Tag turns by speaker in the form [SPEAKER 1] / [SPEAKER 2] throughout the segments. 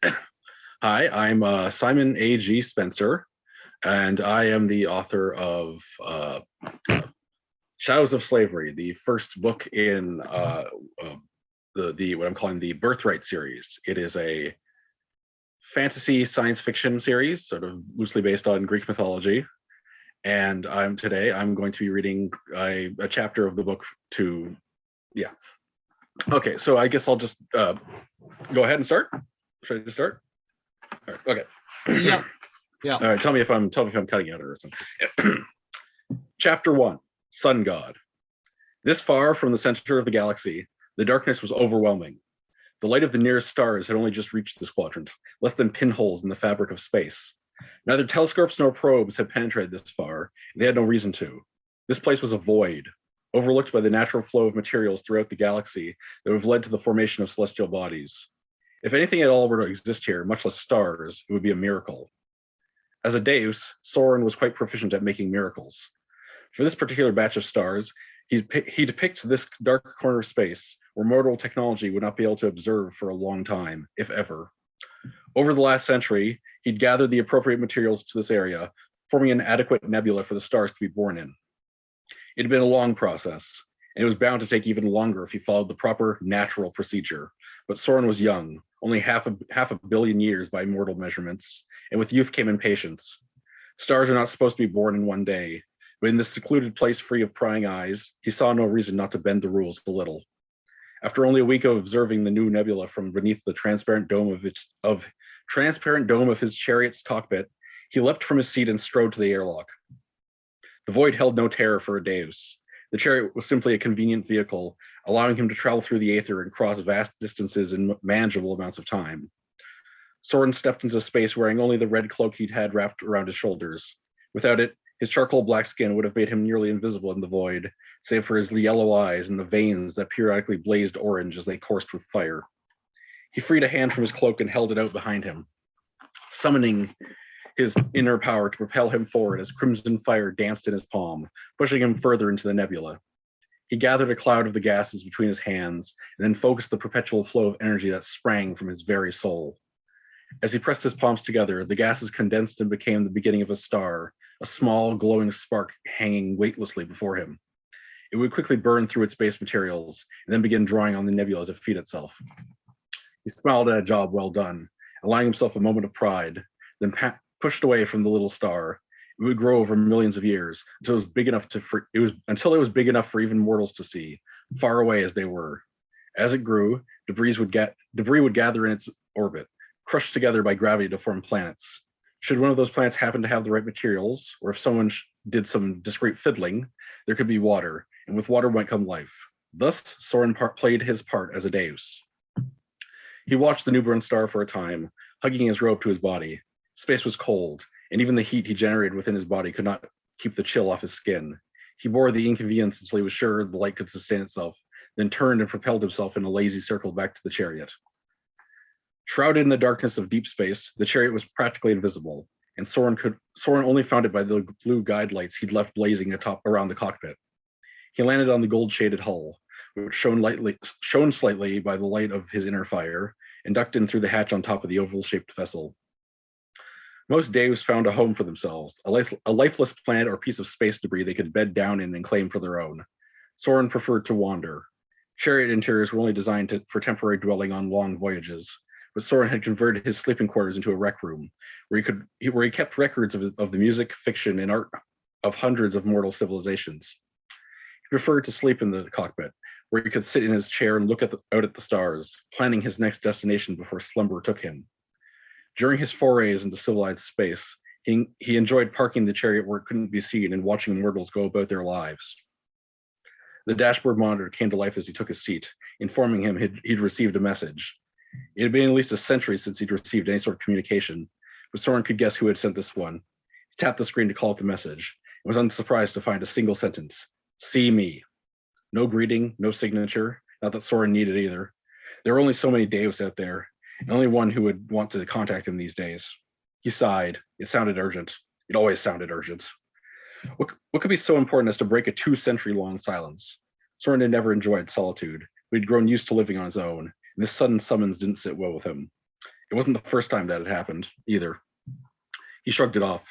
[SPEAKER 1] Hi, I'm Simon A.G. Spencer, and I am the author of Shadows of Slavery, the first book in the what I'm calling the Birthright series. It is a fantasy science fiction series, sort of loosely based on Greek mythology. And I'm going to be reading a chapter of the book to, yeah. Okay, so I guess I'll just go ahead and start. Should I just start? All right, okay.
[SPEAKER 2] Yeah. Yeah.
[SPEAKER 1] All right, tell me if I'm cutting out or something. Chapter 1, Sun God. This far from the center of the galaxy, the darkness was overwhelming. The light of the nearest stars had only just reached this quadrant, less than pinholes in the fabric of space. Neither telescopes nor probes had penetrated this far, and they had no reason to. This place was a void, overlooked by the natural flow of materials throughout the galaxy that would have led to the formation of celestial bodies. If anything at all were to exist here, much less stars, it would be a miracle. As a deus, Soren was quite proficient at making miracles. For this particular batch of stars, he depicts this dark corner of space where mortal technology would not be able to observe for a long time, if ever. Over the last century, he'd gathered the appropriate materials to this area, forming an adequate nebula for the stars to be born in. It had been a long process, and it was bound to take even longer if he followed the proper natural procedure. But Soren was young, only half a billion years by mortal measurements, and with youth came impatience. Stars are not supposed to be born in one day, but in this secluded place free of prying eyes, he saw no reason not to bend the rules a little. After only a week of observing the new nebula from beneath the transparent dome of his chariot's cockpit, he leapt from his seat and strode to the airlock. The void held no terror for a deus. The chariot was simply a convenient vehicle, allowing him to travel through the aether and cross vast distances in manageable amounts of time. Soren stepped into space wearing only the red cloak he'd had wrapped around his shoulders. Without it, his charcoal black skin would have made him nearly invisible in the void, save for his yellow eyes and the veins that periodically blazed orange as they coursed with fire. He freed a hand from his cloak and held it out behind him, summoning his inner power to propel him forward as crimson fire danced in his palm, pushing him further into the nebula. He gathered a cloud of the gases between his hands and then focused the perpetual flow of energy that sprang from his very soul. As he pressed his palms together, the gases condensed and became the beginning of a star, a small, glowing spark hanging weightlessly before him. It would quickly burn through its base materials and then begin drawing on the nebula to feed itself. He smiled at a job well done, allowing himself a moment of pride, then pushed away from the little star. It would grow over millions of years until it was big enough for even mortals to see, far away as they were. As it grew, debris would gather in its orbit, crushed together by gravity to form planets. Should one of those planets happen to have the right materials, or if someone did some discreet fiddling, there could be water, and with water might come life. Thus, Soren played his part as a deus. He watched the newborn star for a time, hugging his robe to his body. Space was cold, and even the heat he generated within his body could not keep the chill off his skin. He bore the inconvenience until he was sure the light could sustain itself, then turned and propelled himself in a lazy circle back to the chariot. Shrouded in the darkness of deep space, the chariot was practically invisible, and Soren only found it by the blue guide lights he'd left blazing around the cockpit. He landed on the gold-shaded hull, which shone slightly by the light of his inner fire, and ducked in through the hatch on top of the oval-shaped vessel. Most deus found a home for themselves, a lifeless planet or piece of space debris they could bed down in and claim for their own. Soren preferred to wander. Chariot interiors were only designed for temporary dwelling on long voyages, but Soren had converted his sleeping quarters into a rec room, where he kept records of the music, fiction, and art of hundreds of mortal civilizations. He preferred to sleep in the cockpit, where he could sit in his chair and look out at the stars, planning his next destination before slumber took him. During his forays into civilized space, he enjoyed parking the chariot where it couldn't be seen and watching mortals go about their lives. The dashboard monitor came to life as he took his seat, informing him he'd received a message. It had been at least a century since he'd received any sort of communication, but Soren could guess who had sent this one. He tapped the screen to call out the message, and was unsurprised to find a single sentence: "See me." No greeting, no signature, not that Soren needed either. There were only so many deus out there, and only one who would want to contact him these days. He sighed. It sounded urgent. It always sounded urgent. What could be so important as to break a 2-century-long silence? Soren had never enjoyed solitude, but he'd grown used to living on his own, and this sudden summons didn't sit well with him. It wasn't the first time that had happened either. He shrugged it off.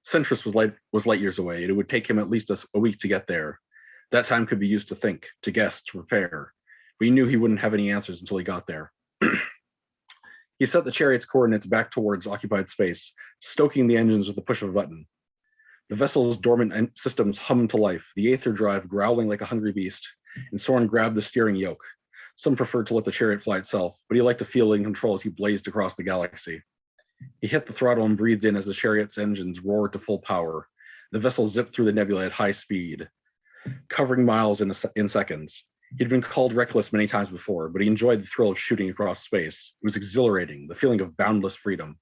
[SPEAKER 1] Centris was light years away, and it would take him at least a week to get there. That time could be used to think, to guess, to prepare. But he knew he wouldn't have any answers until he got there. He set the chariot's coordinates back towards occupied space, stoking the engines with the push of a button. The vessel's dormant systems hummed to life, the aether drive growling like a hungry beast, and Soren grabbed the steering yoke. Some preferred to let the chariot fly itself, but he liked to feel in control as he blazed across the galaxy. He hit the throttle and breathed in as the chariot's engines roared to full power. The vessel zipped through the nebula at high speed, covering miles in seconds. He'd been called reckless many times before, but he enjoyed the thrill of shooting across space. It was exhilarating, the feeling of boundless freedom.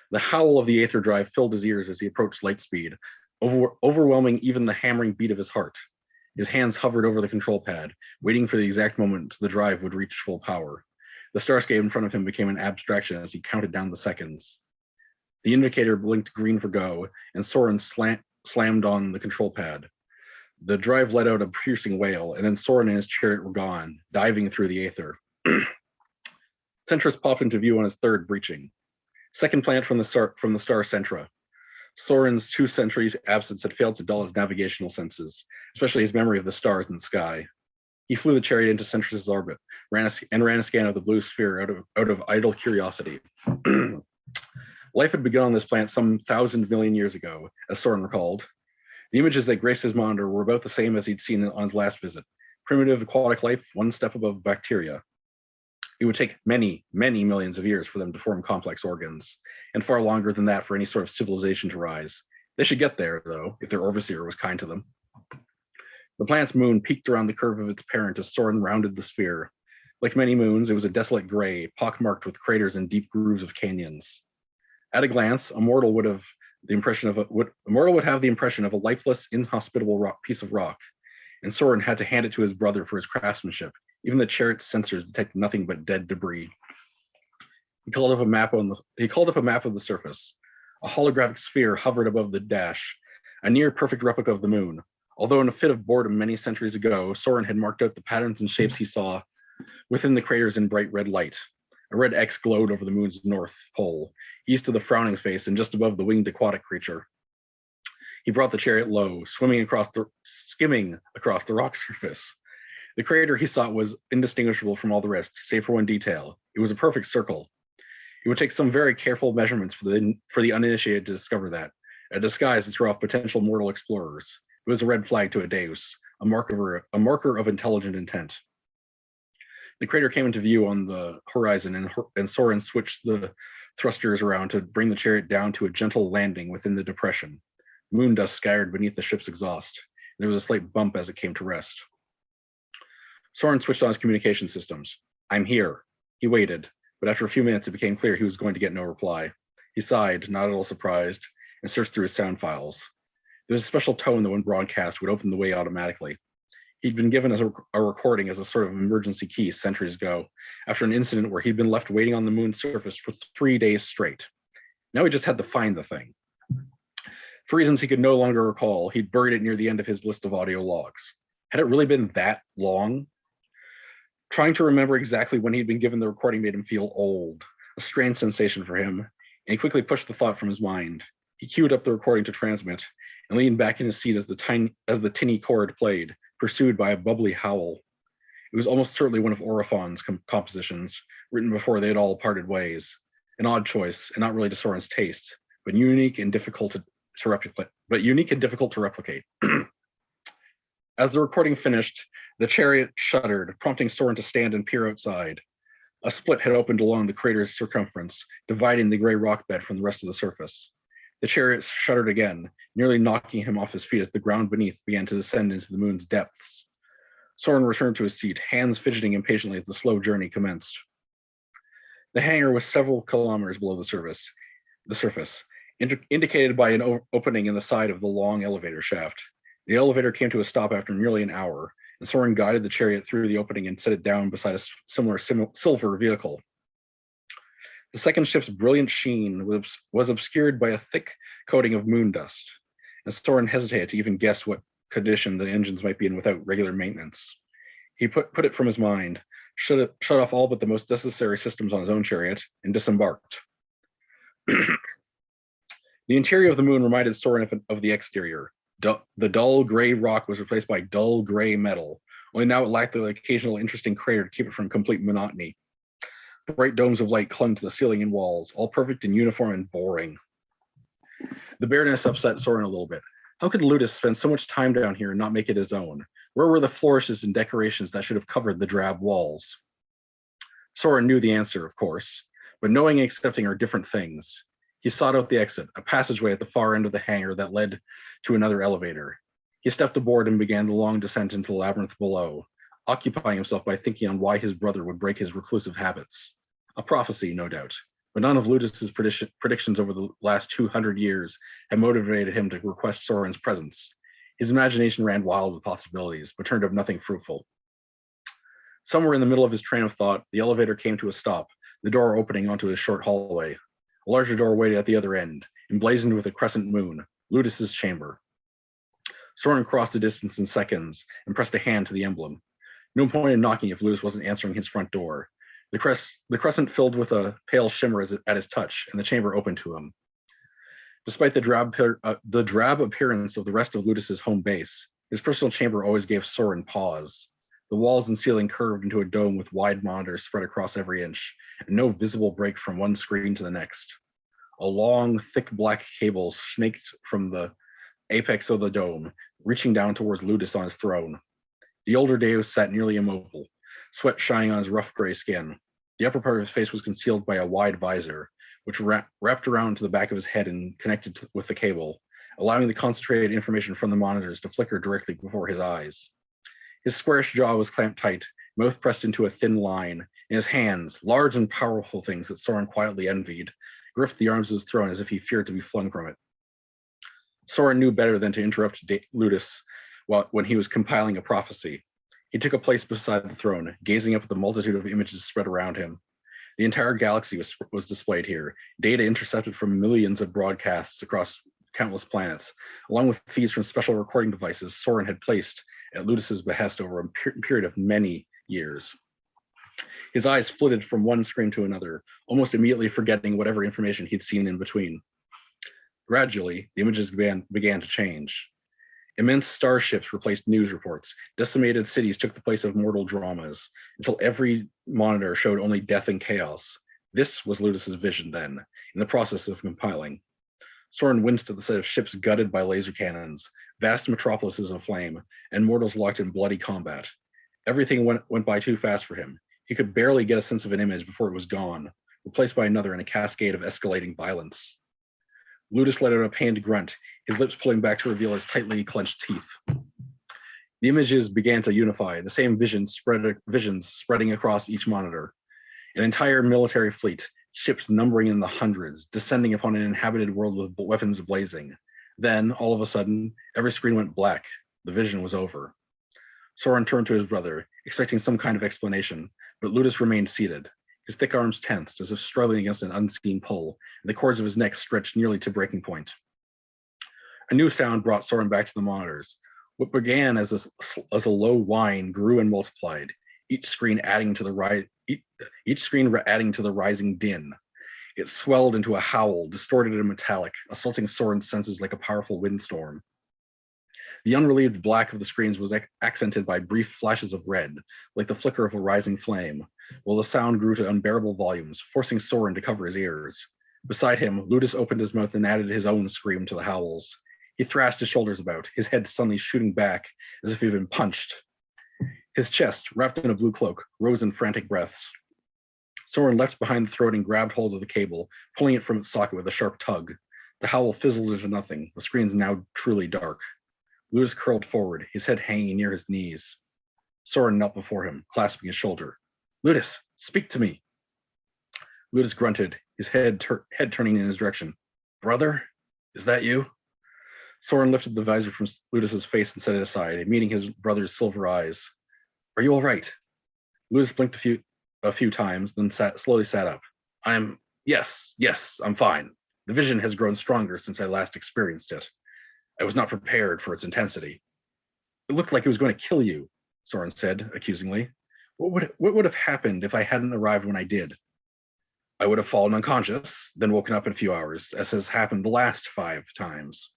[SPEAKER 1] The howl of the aether drive filled his ears as he approached light speed, overwhelming even the hammering beat of his heart. His hands hovered over the control pad, waiting for the exact moment the drive would reach full power. The starscape in front of him became an abstraction as he counted down the seconds. The indicator blinked green for go, and Soren slammed on the control pad. The drive let out a piercing wail, and then Soren and his chariot were gone, diving through the aether. Centris popped into view on his third breaching. Second planet from the star Centra. Soren's 2 centuries absence had failed to dull his navigational senses, especially his memory of the stars in the sky. He flew the chariot into Centris's orbit, ran a scan of the blue sphere out of idle curiosity. Life had begun on this planet some 1,000 million years ago, as Soren recalled. The images that graced his monitor were about the same as he'd seen on his last visit. Primitive aquatic life, one step above bacteria. It would take many, many millions of years for them to form complex organs, and far longer than that for any sort of civilization to rise. They should get there, though, if their overseer was kind to them. The planet's moon peeked around the curve of its parent as Soren rounded the sphere. Like many moons, it was a desolate gray, pockmarked with craters and deep grooves of canyons. At a glance, a mortal would have the impression of a lifeless, inhospitable piece of rock, and Soren had to hand it to his brother for his craftsmanship. Even the chariot's sensors detected nothing but dead debris. He called up a map of the surface. A holographic sphere hovered above the dash, a near perfect replica of the moon. Although in a fit of boredom many centuries ago, Soren had marked out the patterns and shapes he saw within the craters in bright red light. A red X glowed over the moon's north pole, east of the frowning face and just above the winged aquatic creature. He brought the chariot low, skimming across the rock surface. The crater he saw was indistinguishable from all the rest, save for one detail. It was a perfect circle. It would take some very careful measurements for the uninitiated to discover that, a disguise to throw off potential mortal explorers. It was a red flag to a deus, a marker of intelligent intent. The crater came into view on the horizon, and Soren switched the thrusters around to bring the chariot down to a gentle landing within the depression. Moon dust scattered beneath the ship's exhaust. There was a slight bump as it came to rest. Soren switched on his communication systems. "I'm here." He waited, but after a few minutes it became clear he was going to get no reply. He sighed, not at all surprised, and searched through his sound files. There was a special tone that when broadcast would open the way automatically. He'd been given a recording as a sort of emergency key centuries ago, after an incident where he'd been left waiting on the moon's surface for 3 days straight. Now he just had to find the thing. For reasons he could no longer recall, he'd buried it near the end of his list of audio logs. Had it really been that long? Trying to remember exactly when he'd been given the recording made him feel old, a strange sensation for him, and he quickly pushed the thought from his mind. He queued up the recording to transmit and leaned back in his seat as the tinny chord played, pursued by a bubbly howl. It was almost certainly one of Orifon's compositions, written before they had all parted ways. An odd choice, and not really to Soren's taste, but unique and difficult to replicate. As the recording finished, the chariot shuddered, prompting Soren to stand and peer outside. A split had opened along the crater's circumference, dividing the gray rock bed from the rest of the surface. The chariot shuddered again, nearly knocking him off his feet as the ground beneath began to descend into the moon's depths. Soren returned to his seat, hands fidgeting impatiently as the slow journey commenced. The hangar was several kilometers below the surface, indicated by an opening in the side of the long elevator shaft. The elevator came to a stop after nearly an hour, and Soren guided the chariot through the opening and set it down beside a similar silver vehicle. The second ship's brilliant sheen was obscured by a thick coating of moon dust, and Soren hesitated to even guess what condition the engines might be in without regular maintenance. He put it from his mind, shut off all but the most necessary systems on his own chariot, and disembarked. The interior of the moon reminded Soren of the exterior. The dull gray rock was replaced by dull gray metal, only now it lacked the occasional interesting crater to keep it from complete monotony. Bright domes of light clung to the ceiling and walls, all perfect and uniform and boring. The bareness upset Soren a little bit. How could Ludus spend so much time down here and not make it his own? Where were the flourishes and decorations that should have covered the drab walls? Soren knew the answer, of course, but knowing and accepting are different things. He sought out the exit, a passageway at the far end of the hangar that led to another elevator. He stepped aboard and began the long descent into the labyrinth below, occupying himself by thinking on why his brother would break his reclusive habits. A prophecy, no doubt, but none of Ludus's predictions over the last 200 years had motivated him to request Soren's presence. His imagination ran wild with possibilities, but turned up nothing fruitful. Somewhere in the middle of his train of thought, the elevator came to a stop, the door opening onto a short hallway. A larger door waited at the other end, emblazoned with a crescent moon, Ludus's chamber. Soren crossed the distance in seconds and pressed a hand to the emblem. No point in knocking if Ludus wasn't answering his front door. The crescent filled with a pale shimmer at his touch, and the chamber opened to him. Despite the drab appearance of the rest of Ludus's home base, his personal chamber always gave Soren pause. The walls and ceiling curved into a dome with wide monitors spread across every inch, and no visible break from one screen to the next. A long, thick black cable snaked from the apex of the dome, reaching down towards Ludus on his throne. The older Deus sat nearly immobile, sweat shining on his rough gray skin. The upper part of his face was concealed by a wide visor, which wrapped around to the back of his head and connected with the cable, allowing the concentrated information from the monitors to flicker directly before his eyes. His squarish jaw was clamped tight, mouth pressed into a thin line, and his hands, large and powerful things that Soren quietly envied, gripped the arms of his throne as if he feared to be flung from it. Soren knew better than to interrupt Ludus when he was compiling a prophecy. He took a place beside the throne, gazing up at the multitude of images spread around him. The entire galaxy was displayed here, data intercepted from millions of broadcasts across countless planets, along with feeds from special recording devices Soren had placed at Ludus's behest over a period of many years. His eyes flitted from one screen to another, almost immediately forgetting whatever information he'd seen in between. Gradually, the images began to change. Immense starships replaced news reports. Decimated cities took the place of mortal dramas, until every monitor showed only death and chaos. This was Ludus's vision then, in the process of compiling. Soren winced at the sight of ships gutted by laser cannons, vast metropolises aflame, and mortals locked in bloody combat. Everything went by too fast for him. He could barely get a sense of an image before it was gone, replaced by another in a cascade of escalating violence. Ludus let out a pained grunt, his lips pulling back to reveal his tightly clenched teeth. The images began to unify, the same visions spreading across each monitor. An entire military fleet, ships numbering in the hundreds, descending upon an inhabited world with weapons blazing. Then, all of a sudden, every screen went black. The vision was over. Soren turned to his brother, expecting some kind of explanation, but Ludus remained seated. His thick arms tensed, as if struggling against an unseen pull, and the cords of his neck stretched nearly to breaking point. A new sound brought Soren back to the monitors. What began as a low whine grew and multiplied, each screen adding to the rising din. It swelled into a howl, distorted and metallic, assaulting Soren's senses like a powerful windstorm. The unrelieved black of the screens was accented by brief flashes of red, like the flicker of a rising flame, while the sound grew to unbearable volumes, forcing Soren to cover his ears. Beside him, Ludus opened his mouth and added his own scream to the howls. He thrashed his shoulders about, his head suddenly shooting back as if he had been punched. His chest, wrapped in a blue cloak, rose in frantic breaths. Soren leapt behind the throat and grabbed hold of the cable, pulling it from its socket with a sharp tug. The howl fizzled into nothing, the screens now truly dark. Ludus curled forward, his head hanging near his knees. Soren knelt before him, clasping his shoulder. Ludus, speak to me. Ludus grunted, his head turning in his direction. Brother, is that you? Soren lifted the visor from Ludus's face and set it aside, meeting his brother's silver eyes. Are you all right? Ludus blinked a few times, then slowly sat up. Yes, I'm fine. The vision has grown stronger since I last experienced it. I was not prepared for its intensity. It looked like it was going to kill you, Soren said, accusingly. What would have happened if I hadn't arrived when I did? I would have fallen unconscious, then woken up in a few hours, as has happened the last 5 times.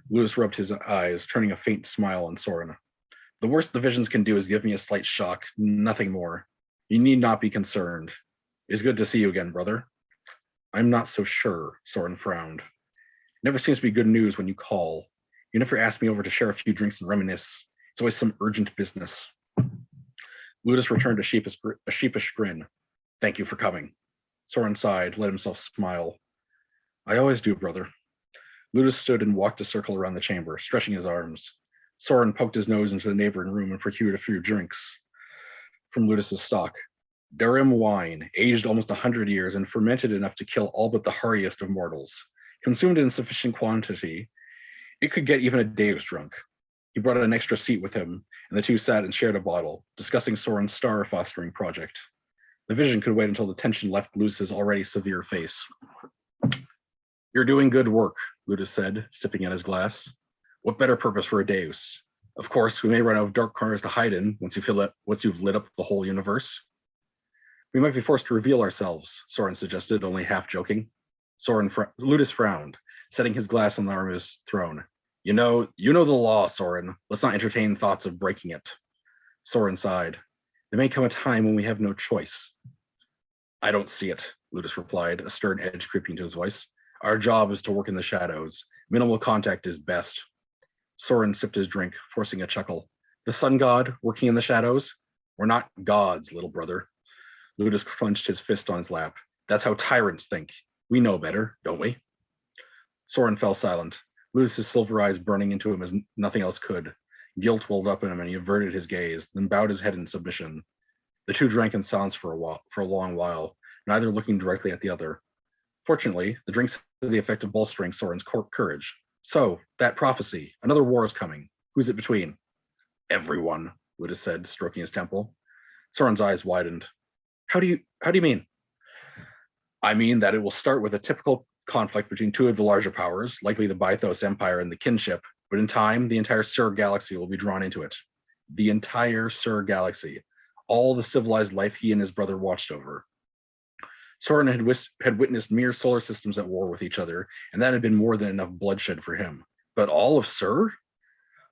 [SPEAKER 1] Lewis rubbed his eyes, turning a faint smile on Soren. The worst the visions can do is give me a slight shock, nothing more. You need not be concerned. It's good to see you again, brother. I'm not so sure, Soren frowned. Never seems to be good news when you call. You never ask me over to share a few drinks and reminisce. It's always some urgent business. Ludus returned a sheepish grin. Thank you for coming. Soren sighed, let himself smile. I always do, brother. Ludus stood and walked a circle around the chamber, stretching his arms. Soren poked his nose into the neighboring room and procured a few drinks from Ludus's stock. Durham wine, aged almost 100 years and fermented enough to kill all but the hardiest of mortals. Consumed in sufficient quantity, it could get even a Deus drunk. He brought an extra seat with him, and the two sat and shared a bottle, discussing Soren's star fostering project. The vision could wait until the tension left Ludus's already severe face. You're doing good work, Ludus said, sipping at his glass. What better purpose for a Deus? Of course, we may run out of dark corners to hide in once you've lit up the whole universe. We might be forced to reveal ourselves, Soren suggested, only half joking. Ludus frowned, setting his glass on the arm of his throne. You know the law, Soren. Let's not entertain thoughts of breaking it. Soren sighed. There may come a time when we have no choice. I don't see it, Ludus replied, a stern edge creeping to his voice. Our job is to work in the shadows. Minimal contact is best. Soren sipped his drink, forcing a chuckle. The sun god working in the shadows? We're not gods, little brother. Ludus clenched his fist on his lap. That's how tyrants think. We know better, don't we? Soren fell silent, Ludus's silver eyes burning into him as nothing else could. Guilt welled up in him and he averted his gaze, then bowed his head in submission. The two drank in silence for a long while, neither looking directly at the other. Fortunately, the drinks had the effect of bolstering Soren's courage. So, that prophecy, another war is coming. Who's it between? Everyone, Ludus said, stroking his temple. Soren's eyes widened. How do you mean? I mean that it will start with a typical conflict between two of the larger powers, likely the Bythos Empire and the Kinship, but in time, the entire Sur galaxy will be drawn into it. The entire Sur galaxy. All the civilized life he and his brother watched over. Soren had witnessed mere solar systems at war with each other, and that had been more than enough bloodshed for him. But all of Sur?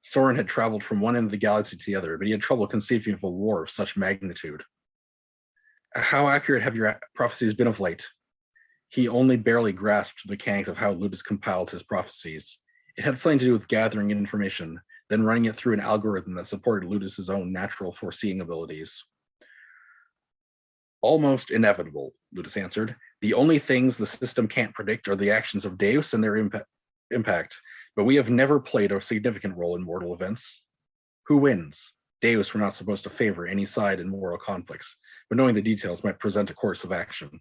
[SPEAKER 1] Soren had traveled from one end of the galaxy to the other, but he had trouble conceiving of a war of such magnitude. How accurate have your prophecies been of late? He only barely grasped the mechanics of how Ludus compiled his prophecies. It had something to do with gathering information, then running it through an algorithm that supported Ludus's own natural foreseeing abilities. Almost inevitable, Ludus answered. The only things the system can't predict are the actions of Deus and their impact, but we have never played a significant role in mortal events. Who wins? Deus were not supposed to favor any side in moral conflicts, but knowing the details might present a course of action.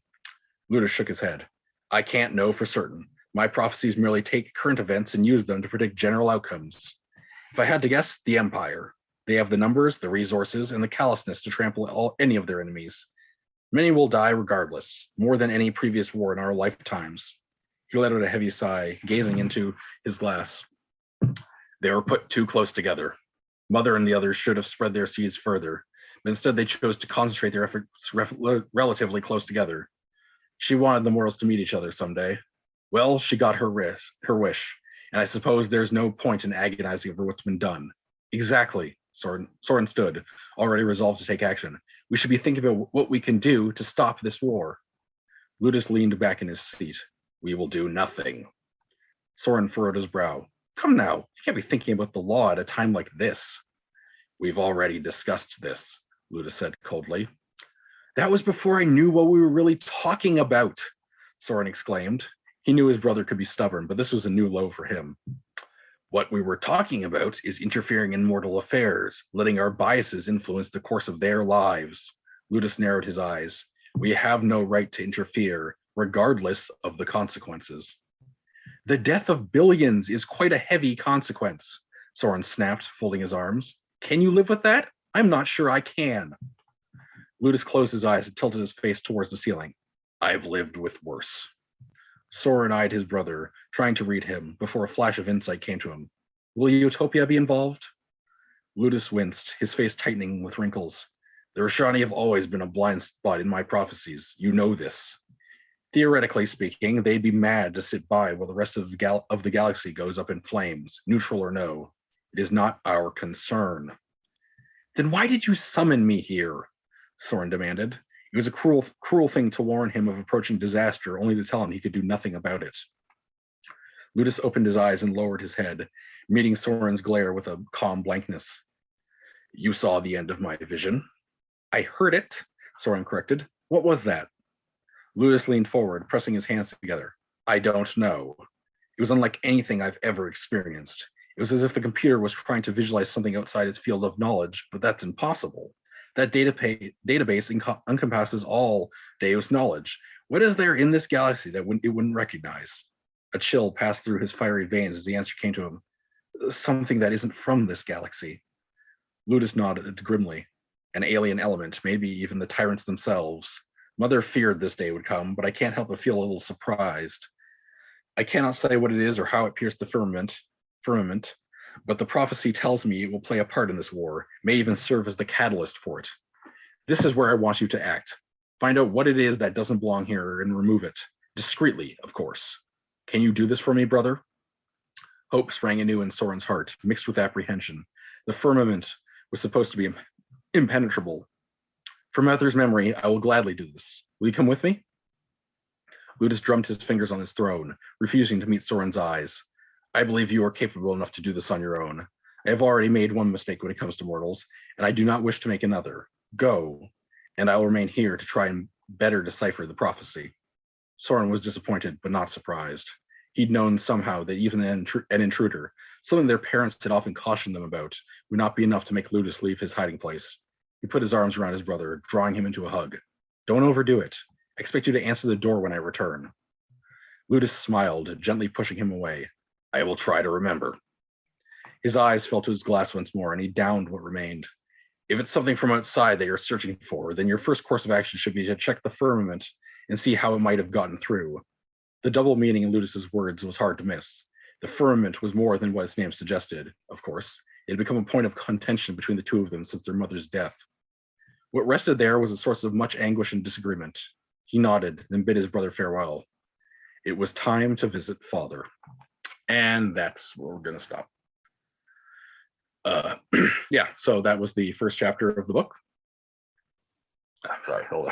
[SPEAKER 1] Ludus shook his head. I can't know for certain. My prophecies merely take current events and use them to predict general outcomes. If I had to guess, the Empire. They have the numbers, the resources, and the callousness to trample any of their enemies. Many will die regardless, more than any previous war in our lifetimes. He let out a heavy sigh, gazing into his glass. They were put too close together. Mother and the others should have spread their seeds further, but instead they chose to concentrate their efforts relatively close together. She wanted the mortals to meet each other someday. Well, she got her wish, and I suppose there's no point in agonizing over what's been done. Exactly, Soren stood, already resolved to take action. We should be thinking about what we can do to stop this war. Ludus leaned back in his seat. We will do nothing. Soren furrowed his brow. Come now, you can't be thinking about the law at a time like this. We've already discussed this, Ludus said coldly. That was before I knew what we were really talking about, Soren exclaimed. He knew his brother could be stubborn, but this was a new low for him. What we were talking about is interfering in mortal affairs, letting our biases influence the course of their lives. Ludus narrowed his eyes. We have no right to interfere, regardless of the consequences. The death of billions is quite a heavy consequence, Soren snapped, folding his arms. Can you live with that? I'm not sure I can. Ludus closed his eyes and tilted his face towards the ceiling. I've lived with worse. Soren eyed his brother, trying to read him, before a flash of insight came to him. Will Utopia be involved? Ludus winced, his face tightening with wrinkles. The Roshani have always been a blind spot in my prophecies. You know this. Theoretically speaking, they'd be mad to sit by while the rest of the galaxy goes up in flames, neutral or no. It is not our concern. Then why did you summon me here? Soren demanded. It was a cruel thing to warn him of approaching disaster, only to tell him he could do nothing about it. Ludus opened his eyes and lowered his head, meeting Soren's glare with a calm blankness. You saw the end of my vision. I heard it, Soren corrected. What was that? Ludus leaned forward, pressing his hands together. I don't know. It was unlike anything I've ever experienced. It was as if the computer was trying to visualize something outside its field of knowledge, but that's impossible. That database encompasses all Deus knowledge. What is there in this galaxy that it wouldn't recognize? A chill passed through his fiery veins as the answer came to him. Something that isn't from this galaxy. Ludus nodded grimly. An alien element, maybe even the tyrants themselves. Mother feared this day would come, but I can't help but feel a little surprised. I cannot say what it is or how it pierced the firmament, but the prophecy tells me it will play a part in this war, may even serve as the catalyst for it. This is where I want you to act. Find out what it is that doesn't belong here and remove it. Discreetly, of course. Can you do this for me, brother? Hope sprang anew in Soren's heart, mixed with apprehension. The firmament was supposed to be impenetrable. From Mother's memory, I will gladly do this. Will you come with me? Ludus drummed his fingers on his throne, refusing to meet Soren's eyes. I believe you are capable enough to do this on your own. I have already made one mistake when it comes to mortals, and I do not wish to make another. Go, and I will remain here to try and better decipher the prophecy. Soren was disappointed, but not surprised. He'd known somehow that even an intruder, something their parents had often cautioned them about, would not be enough to make Ludus leave his hiding place. He put his arms around his brother, drawing him into a hug. Don't overdo it. I expect you to answer the door when I return. Ludus smiled, gently pushing him away. I will try to remember. His eyes fell to his glass once more, and he downed what remained. If it's something from outside that you're searching for, then your first course of action should be to check the firmament and see how it might have gotten through. The double meaning in Ludus's words was hard to miss. The firmament was more than what its name suggested, of course. It had become a point of contention between the two of them since their mother's death. What rested there was a source of much anguish and disagreement. He nodded, then bid his brother farewell. It was time to visit father. And that's where we're going to stop. Yeah, so that was the first chapter of the book. Sorry, hold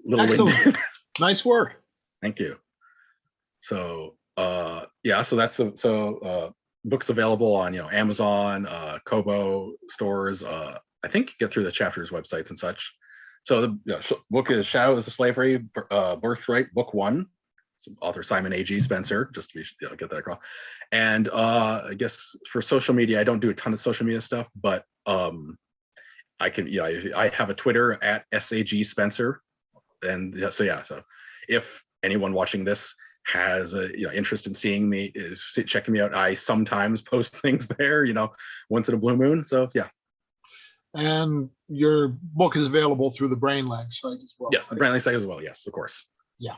[SPEAKER 1] on.
[SPEAKER 2] Excellent. Nice work.
[SPEAKER 1] Thank you. So yeah, so that's books available on Amazon, Kobo stores. I think you get through the chapters websites and such. So the book is Shadows of Slavery, Birthright, Book 1. Author Simon A.G. Spencer, just to be get that across. And I guess for social media, I don't do a ton of social media stuff, but I can, I have a Twitter at SAG Spencer. And so if anyone watching this has a interest in seeing me, is checking me out, I sometimes post things there, once in a blue moon. So yeah.
[SPEAKER 2] And your book is available through the Brainlag site as well.
[SPEAKER 1] Yes, the Brainlag site as well. Yes, of course.
[SPEAKER 2] Yeah.